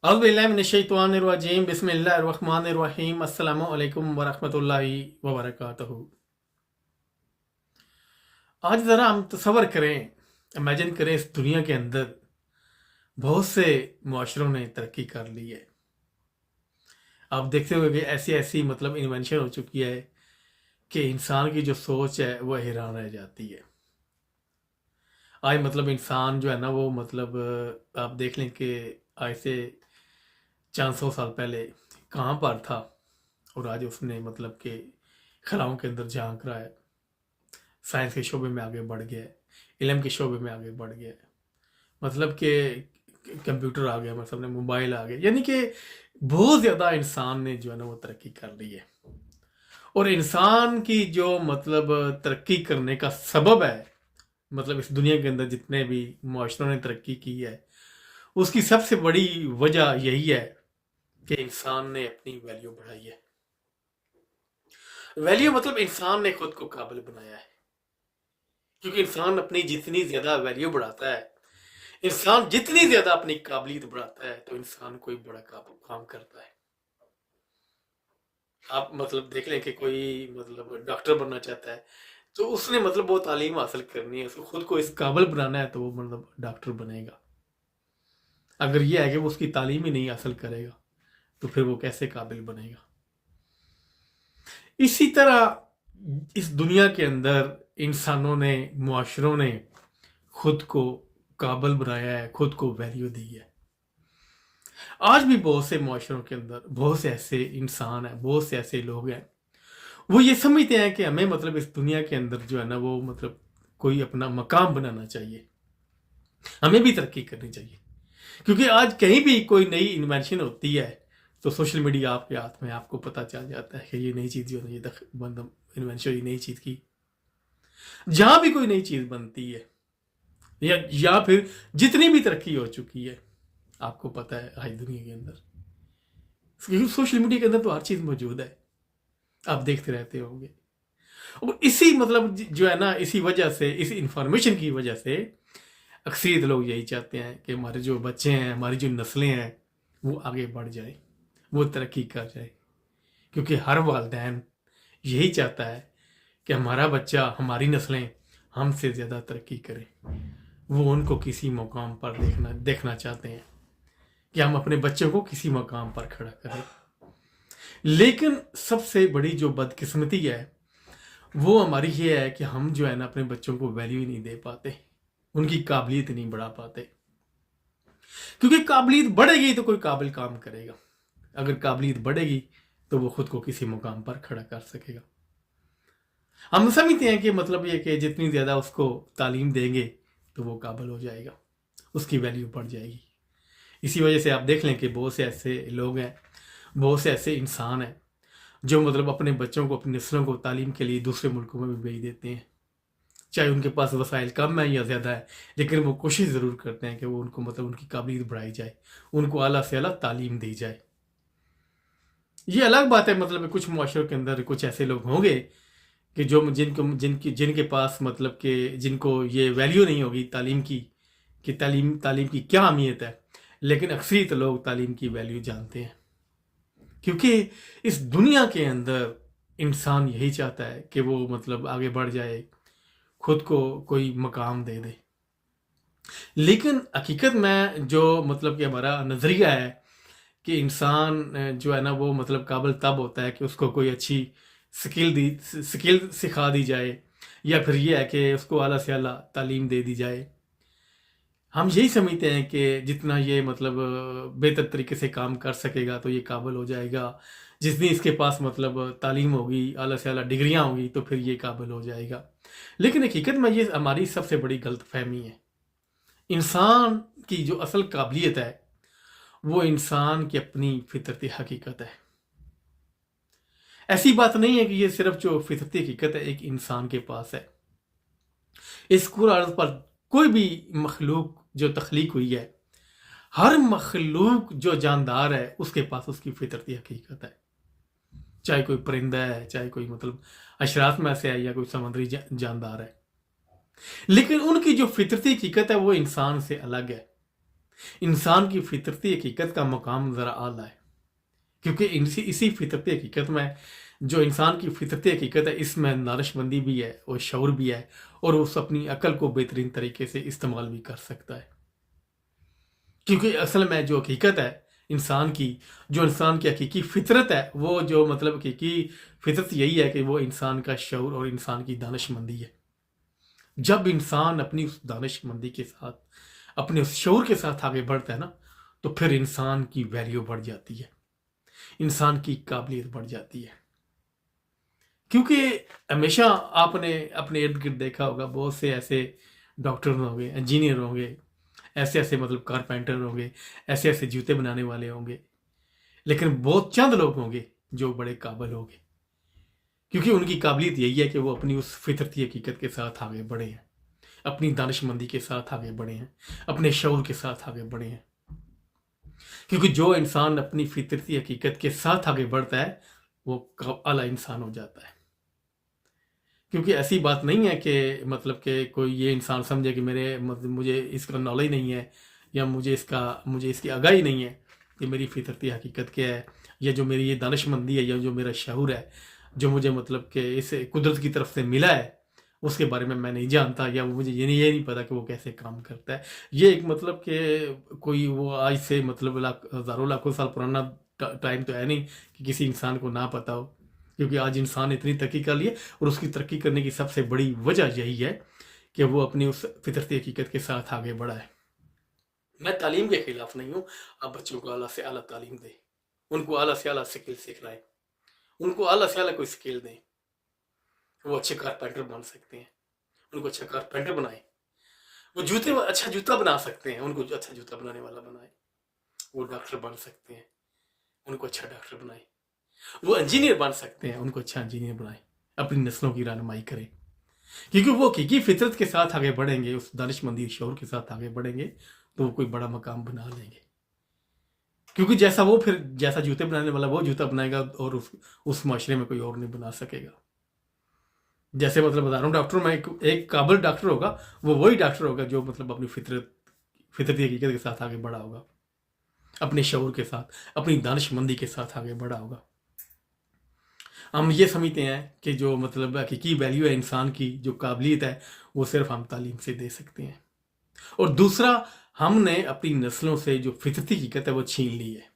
औज़ुबिल्लाहि बिस्मिल्लाहिर्रहमानिर्रहीम अस्सलामु अलैकुम वरहमतुल्लाहि वबरकातुहू। आज ज़रा हम तसव्वुर करें, इमेजिन करें, इस दुनिया के अंदर बहुत से मुआशरों ने तरक्की कर ली है। आप देखते होंगे कि ऐसी ऐसी इन्वेंशन हो चुकी है कि इंसान की जो सोच है वो हैरान रह जाती है। आज इंसान जो है ना वो आप देख लें कि आज से 400 साल पहले कहाँ पर था और आज उसने कि खलाओं के अंदर झांक रहा है, साइंस के शोबे में आगे बढ़ गया है, इल्म के शोबे में आगे बढ़ गया है, कि कंप्यूटर आ गया, सामने मोबाइल आ गया, यानी कि बहुत ज़्यादा इंसान ने जो है ना वो तरक्की कर ली है। और इंसान की जो तरक्की करने का सबब है, इस दुनिया के अंदर जितने भी मुआशरों ने तरक्की की है उसकी सबसे बड़ी वजह यही है कि इंसान ने अपनी वैल्यू बढ़ाई है। वैल्यू इंसान ने खुद को काबिल बनाया है, क्योंकि इंसान अपनी जितनी ज्यादा वैल्यू बढ़ाता है, इंसान जितनी ज्यादा अपनी काबिलियत बढ़ाता है, तो इंसान कोई बड़ा काम करता है। आप देख लें कि कोई डॉक्टर बनना चाहता है तो उसने वो तालीम हासिल करनी है, उसको खुद को इस काबिल बनाना है, तो वो डॉक्टर बनेगा। अगर ये है कि वो उसकी तालीम ही नहीं हासिल करेगा तो फिर वो कैसे काबिल बनेगा। इसी तरह इस दुनिया के अंदर इंसानों ने, मुआशरों ने खुद को काबिल बनाया है, खुद को वैल्यू दी है। आज भी बहुत से मुआशरों के अंदर बहुत से ऐसे इंसान हैं, बहुत से ऐसे लोग हैं, वो ये समझते हैं कि हमें इस दुनिया के अंदर जो है ना वो कोई अपना मकाम बनाना चाहिए, हमें भी तरक्की करनी चाहिए। क्योंकि आज कहीं भी कोई नई इन्वेंशन होती है तो सोशल मीडिया आपके हाथ में, आपको पता चल जाता है कि ये नई चीज़ जो है, ये इन्वेंशन, ये नई चीज़ की। जहां भी कोई नई चीज़ बनती है या फिर जितनी भी तरक्की हो चुकी है, आपको पता है आज दुनिया के अंदर, क्योंकि सोशल मीडिया के अंदर तो हर चीज़ मौजूद है, आप देखते रहते होंगे। और इसी जो है ना, इसी वजह से, इस इंफॉर्मेशन की वजह से अक्सरियत लोग यही चाहते हैं कि हमारे जो बच्चे हैं, हमारी जो नस्लें हैं, वो आगे बढ़ जाए, वो तरक्की कर जाए। क्योंकि हर वालिदैन यही चाहता है कि हमारा बच्चा, हमारी नस्लें हमसे ज़्यादा तरक्की करें। वो उनको किसी मुकाम पर देखना चाहते हैं कि हम अपने बच्चों को किसी मुकाम पर खड़ा करें। लेकिन सबसे बड़ी जो बदकिस्मती है वो हमारी ये है कि हम जो है ना अपने बच्चों को वैल्यू ही नहीं दे पाते, उनकी काबिलियत नहीं बढ़ा पाते। क्योंकि काबिलियत बढ़ेगी तो कोई काबिल काम करेगा, अगर काबिलियत बढ़ेगी तो वो खुद को किसी मुकाम पर खड़ा कर सकेगा। हम समझते हैं कि ये कि जितनी ज़्यादा उसको तालीम देंगे तो वो काबिल हो जाएगा, उसकी वैल्यू बढ़ जाएगी। इसी वजह से आप देख लें कि बहुत से ऐसे लोग हैं, बहुत से ऐसे इंसान हैं जो अपने बच्चों को, अपनी नस्लों को तालीम के लिए दूसरे मुल्कों में भी भेज देते हैं। चाहे उनके पास वसाइल कम है या ज़्यादा है, लेकिन वो कोशिश ज़रूर करते हैं कि वो उनको उनकी काबिलियत बढ़ाई जाए, उनको आला से आला तालीम दी जाए। ये अलग बात है, कुछ मुआशरों के अंदर कुछ ऐसे लोग होंगे कि जो जिनके पास कि जिनको ये वैल्यू नहीं होगी तालीम की, कि तालीम की क्या अहमियत है। लेकिन अक्सरियत लोग तालीम की वैल्यू जानते हैं, क्योंकि इस दुनिया के अंदर इंसान यही चाहता है कि वो आगे बढ़ जाए, खुद को कोई मकाम दे दे। लेकिन हकीकत में जो कि हमारा नज़रिया है कि इंसान जो है ना वो काबिल तब होता है कि उसको कोई अच्छी स्किल सिखा दी जाए, या फिर ये है कि उसको आला से आला तालीम दे दी जाए। हम यही समझते हैं कि जितना ये बेहतर तरीके से काम कर सकेगा तो ये काबिल हो जाएगा, जितनी इसके पास तालीम होगी, आला से आला डिग्रियां होंगी, तो फिर ये काबिल हो जाएगा। लेकिन हकीकत में ये हमारी सबसे बड़ी गलतफहमी है। इंसान की जो असल काबिलियत है वो इंसान की अपनी फितरती हकीकत है। ऐसी बात नहीं है कि ये सिर्फ जो फितरती हकीकत है एक इंसान के पास है। इस कुरान पर कोई भी मखलूक जो तख्लीक हुई है, हर मखलूक जो जानदार है उसके पास उसकी फितरती हकीकत है। चाहे कोई परिंदा है, चाहे कोई अशराफ में से है, या कोई समुद्री जानदार है, लेकिन उनकी जो फितरती हकीकत है वो इंसान से अलग है। انسان کی فطرتی حقیقت کا مقام ذرا اعلیٰ ہے، کیونکہ اسی فطرتی حقیقت میں، جو انسان کی فطرتی حقیقت ہے، اس میں دانش مندی بھی ہے اور شعور بھی ہے، اور اس اپنی عقل کو بہترین طریقے سے استعمال بھی کر سکتا ہے۔ کیونکہ اصل میں جو حقیقت ہے انسان کی، جو انسان کی حقیقی فطرت ہے، وہ جو مطلب حقیقی فطرت یہی ہے کہ وہ انسان کا شعور اور انسان کی دانش مندی ہے۔ جب انسان اپنی اس دانش مندی کے ساتھ، اپنے اس شعور کے ساتھ آگے بڑھتا ہے نا، تو پھر انسان کی ویلیو بڑھ جاتی ہے، انسان کی قابلیت بڑھ جاتی ہے۔ کیونکہ ہمیشہ آپ نے اپنے ارد گرد دیکھا ہوگا، بہت سے ایسے ڈاکٹر ہوں گے، انجینئر ہوں گے، ایسے مطلب کارپینٹر ہوں گے، ایسے جوتے بنانے والے ہوں گے، لیکن بہت چند لوگ ہوں گے جو بڑے قابل ہوں گے، کیونکہ ان کی قابلیت یہی ہے کہ وہ اپنی اس فطرتی حقیقت کے ساتھ آگے بڑھے ہیں، اپنی دانش مندی کے ساتھ آگے بڑھے ہیں، اپنے شعور کے ساتھ آگے بڑھے ہیں۔ کیونکہ جو انسان اپنی فطرتی حقیقت کے ساتھ آگے بڑھتا ہے وہ اعلیٰ انسان ہو جاتا ہے۔ کیونکہ ایسی بات نہیں ہے کہ مطلب کہ کوئی یہ انسان سمجھے کہ مجھے اس کا نالج نہیں ہے، یا مجھے اس کی آگاہی نہیں ہے کہ میری فطرتی حقیقت کیا ہے، یا جو میری یہ دانش مندی ہے، یا جو میرا شعور ہے، جو مجھے مطلب کہ اس قدرت کی طرف سے ملا ہے، اس کے بارے میں نہیں جانتا، یا مجھے یہ نہیں پتا کہ وہ کیسے کام کرتا ہے۔ یہ ایک مطلب کہ کوئی وہ آج سے مطلب ہزاروں لاکھوں سال پرانا ٹائم تو ہے نہیں کہ کسی انسان کو نہ پتا ہو، کیونکہ آج انسان اتنی ترقی کر لی ہے، اور اس کی ترقی کرنے کی سب سے بڑی وجہ یہی ہے کہ وہ اپنی اس فطرتی حقیقت کے ساتھ آگے بڑھا ہے۔ میں تعلیم کے خلاف نہیں ہوں، آپ بچوں کو اعلیٰ سے اعلیٰ تعلیم دیں، ان کو اعلیٰ سے اعلیٰ سکل سکھلائیں، ان کو اعلیٰ سے اعلیٰ کوئی سکل دیں، وہ اچھے کارپینٹر بن سکتے ہیں، ان کو اچھا کارپینٹر بنائیں۔ وہ اچھا جوتا بنا سکتے ہیں، ان کو اچھا جوتا بنانے والا بنائیں۔ وہ ڈاکٹر بن سکتے ہیں، ان کو اچھا ڈاکٹر بنائیں۔ وہ انجینئر بن سکتے ہیں، ان کو اچھا انجینئر بنائیں، اپنی نسلوں کی رہنمائی کریں۔ کیونکہ وہ حقیقی فطرت کے ساتھ آگے بڑھیں گے، اس دانش مندی شعور کے ساتھ آگے بڑھیں گے، تو وہ کوئی بڑا مقام بنا لیں گے۔ کیونکہ جیسا جوتے بنانے والا وہ جوتا بنائے گا، اور اس معاشرے میں کوئی اور نہیں بنا سکے گا۔ جیسے مطلب بتا رہا ہوں، ڈاکٹر میں ایک قابل ڈاکٹر ہوگا، وہ وہی ڈاکٹر ہوگا جو مطلب اپنی فطرتی حقیقت کے ساتھ آگے بڑھا ہوگا، اپنے شعور کے ساتھ، اپنی دانش مندی کے ساتھ آگے بڑھا ہوگا۔ ہم یہ سمجھتے ہیں کہ جو مطلب حقیقی ویلیو ہے انسان کی، جو قابلیت ہے، وہ صرف ہم تعلیم سے دے سکتے ہیں۔ اور دوسرا، ہم نے اپنی نسلوں سے جو فطرتی حقیقت ہے وہ چھین لی ہے۔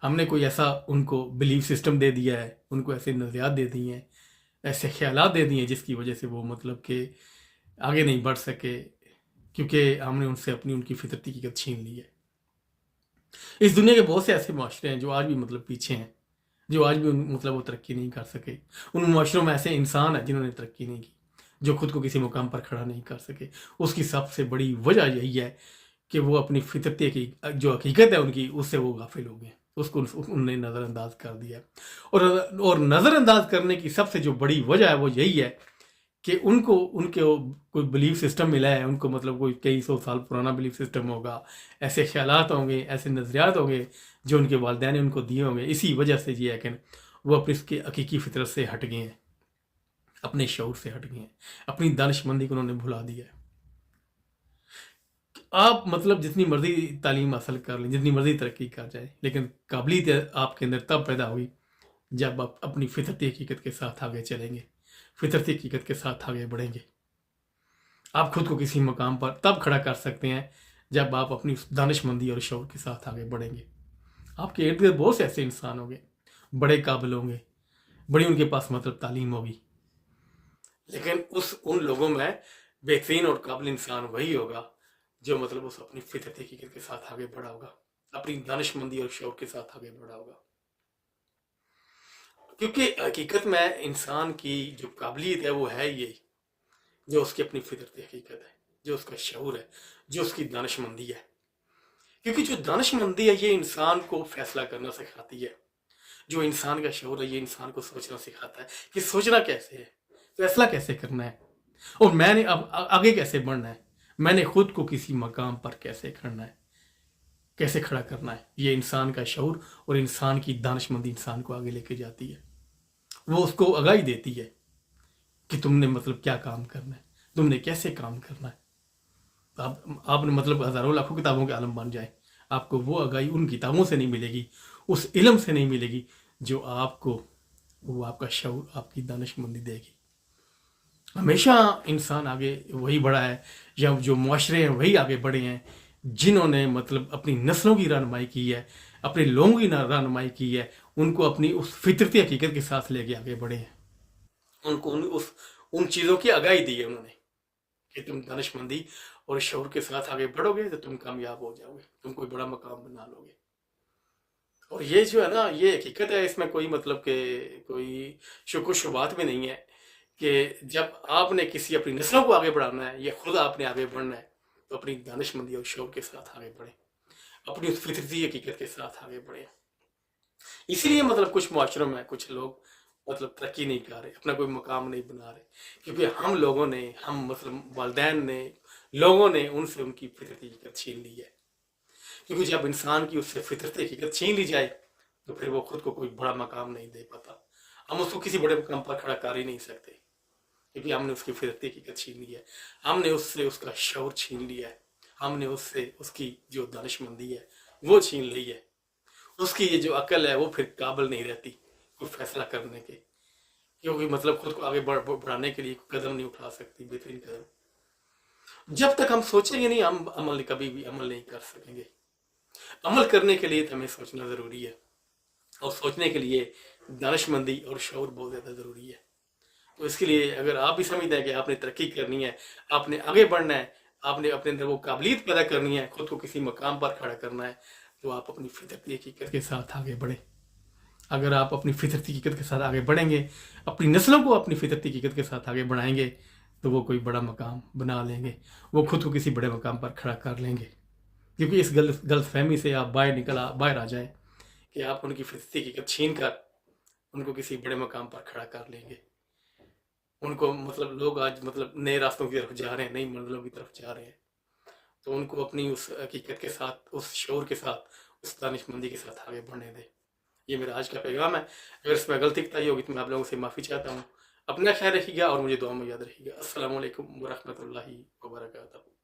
ہم نے کوئی ایسا ان کو بلیف سسٹم دے دیا ہے، ان کو ایسے نظریات دے دیے ہیں، ایسے خیالات دے دیے ہیں، جس کی وجہ سے وہ مطلب کہ آگے نہیں بڑھ سکے، کیونکہ ہم نے ان کی فطرتی حقیقت چھین لی ہے۔ اس دنیا کے بہت سے ایسے معاشرے ہیں جو آج بھی مطلب پیچھے ہیں، جو آج بھی مطلب وہ ترقی نہیں کر سکے۔ ان معاشروں میں ایسے انسان ہیں جنہوں نے ترقی نہیں کی، جو خود کو کسی مقام پر کھڑا نہیں کر سکے۔ اس کی سب سے بڑی وجہ یہی ہے کہ وہ اپنی فطرتی کی جو حقیقت ہے ان کی، اس سے وہ غافل ہو گئے، اس کو انہوں نے نظر انداز کر دیا۔ اور نظر انداز کرنے کی سب سے جو بڑی وجہ ہے وہ یہی ہے کہ ان کو کوئی بلیف سسٹم ملا ہے، ان کو مطلب کوئی کئی سو سال پرانا بلیف سسٹم ہوگا، ایسے خیالات ہوں گے، ایسے نظریات ہوں گے جو ان کے والدین نے ان کو دیے ہوں گے۔ اسی وجہ سے یہ ہے کہ وہ اپنی اس کی حقیقی فطرت سے ہٹ گئے ہیں، اپنے شعور سے ہٹ گئے ہیں، اپنی دانش مندی کو انہوں نے بھلا دیا ہے۔ آپ مطلب جتنی مرضی تعلیم حاصل کر لیں، جتنی مرضی ترقی کر جائیں، لیکن قابلیت آپ کے اندر تب پیدا ہوئی جب آپ اپنی فطرتی حقیقت کے ساتھ آگے چلیں گے، فطرتی حقیقت کے ساتھ آگے بڑھیں گے۔ آپ خود کو کسی مقام پر تب کھڑا کر سکتے ہیں جب آپ اپنی دانش مندی اور شعور کے ساتھ آگے بڑھیں گے۔ آپ کے ارد گرد بہت سے ایسے انسان ہوں گے، بڑے قابل ہوں گے، بڑی ان کے پاس مطلب تعلیم ہوگی، لیکن ان لوگوں میں بہترین اور قابل انسان وہی ہوگا جو مطلب اس اپنی فطرتی حقیقت کے ساتھ آگے بڑھا ہوگا، اپنی دانش مندی اور شعور کے ساتھ آگے بڑھا ہوگا۔ کیونکہ حقیقت میں انسان کی جو قابلیت ہے وہ ہے یہی، جو اس کی اپنی فطرتی حقیقت ہے، جو اس کا شعور ہے، جو اس کی دانش مندی ہے۔ کیونکہ جو دانش مندی ہے یہ انسان کو فیصلہ کرنا سکھاتی ہے، جو انسان کا شعور ہے یہ انسان کو سوچنا سکھاتا ہے کہ سوچنا کیسے ہے، فیصلہ کیسے کرنا ہے، اور میں نے اب آگے کیسے بڑھنا ہے، میں نے خود کو کسی مقام پر کیسے کھڑنا ہے، کیسے کھڑا کرنا ہے۔ یہ انسان کا شعور اور انسان کی دانش مندی انسان کو آگے لے کے جاتی ہے، وہ اس کو آگاہی دیتی ہے کہ تم نے مطلب کیا کام کرنا ہے، تم نے کیسے کام کرنا ہے۔ आपने मतलब हज़ारों लाखों किताबों के आलम बन जाए, आपको वो आगाही उन किताबों से नहीं मिलेगी, उस इल्म से नहीं मिलेगी जो आपको वो आपका शऊर, आपकी दानिशमंदी देगी। हमेशा इंसान आगे वही बढ़ा है, या जो मुआशरे हैं वही आगे बढ़े हैं जिन्होंने मतलब अपनी नस्लों की रहनुमाई की है, अपने लोगों की रहनुमाई की है, उनको अपनी उस फितरती हकीकत के साथ लेके आगे बढ़े हैं, उनको उन चीज़ों की आगाही दी है उन्होंने कि तुम दानिशमंदी और शऊर के साथ आगे बढ़ोगे तो तुम कामयाब हो जाओगे, तुम कोई बड़ा मकाम बना लोगे। और ये जो है ना, ये हकीकत है, इसमें कोई मतलब के कोई शुक्र शुबात भी नहीं है कि जब आपने किसी अपनी नस्लों को आगे बढ़ाना है या खुद आपने आगे बढ़ना है तो अपनी दानिशमंदी और शौक के साथ आगे बढ़े, अपनी उस फितरती हकीकत के साथ आगे बढ़े। इसीलिए मतलब कुछ मुआशरों में कुछ लोग मतलब तरक्की नहीं कर रहे, अपना कोई मकाम नहीं बना रहे, क्योंकि हम लोगों ने, हम मतलब वालदैन ने, लोगों ने उनसे उनकी फितरती हकीकत छीन ली है। क्योंकि जब इंसान की उससे फितरती हकीकत छीन ली जाए तो फिर वो खुद को कोई बड़ा मकाम नहीं दे पाता, हम उसको किसी बड़े मकाम पर खड़ा कर ही नहीं सकते, क्योंकि हमने उसकी फितरती हकीकत छीन ली है, हमने उससे उसका शऊर छीन लिया है, हमने उससे उसकी जो दानिशमंदी है वो छीन ली है, उसकी ये जो अकल है वो फिर काबिल नहीं रहती कोई फैसला करने के, क्योंकि मतलब खुद को आगे बढ़ाने के लिए कदम नहीं उठा सकती, बेहतरीन कदम। जब तक हम सोचेंगे नहीं, हम अमल कभी भी अमल नहीं कर सकेंगे। अमल करने के लिए तो हमें सोचना ज़रूरी है, और सोचने के लिए दानिशमंदी और शऊर बहुत ज़्यादा ज़रूरी है। तो इसके लिए अगर आप भी समझते हैं कि आपने तरक्की करनी है, आपने आगे बढ़ना है, आपने अपने अंदर वो काबिलियत पैदा करनी है, खुद को किसी मकाम पर खड़ा करना है, तो आप अपनी फितरती हकीकत के साथ आगे बढ़ें। अगर आप अपनी फितरती हकीकत के साथ आगे बढ़ेंगे, अपनी नस्लों को अपनी फितरती हकीकत के साथ आगे बढ़ाएंगे, तो वो कोई बड़ा मकाम बना लेंगे, वो खुद को किसी बड़े मकाम पर खड़ा कर लेंगे। क्योंकि इस गलत फहमी से आप बाहर आ जाएं कि आप उनकी फितरती हकीकत छीन कर उनको किसी बड़े मकाम पर खड़ा कर लेंगे। उनको मतलब लोग आज मतलब नए रास्तों की तरफ जा रहे हैं, नई मंजिलों की तरफ जा रहे हैं, तो उनको अपनी उस हकीकत के साथ, उस शऊर के साथ, उस दानिशमंदी के साथ आगे बढ़ने दें। ये मेरा आज का पैगाम है। अगर इसमें गलती बताई होगी तो मैं आप लोगों से माफ़ी चाहता हूँ। अपना ख्याल रखिएगा और मुझे दुआ में याद रखिएगा। अस्सलाम वालेकुम व रहमतुल्लाहि व बरकातहू।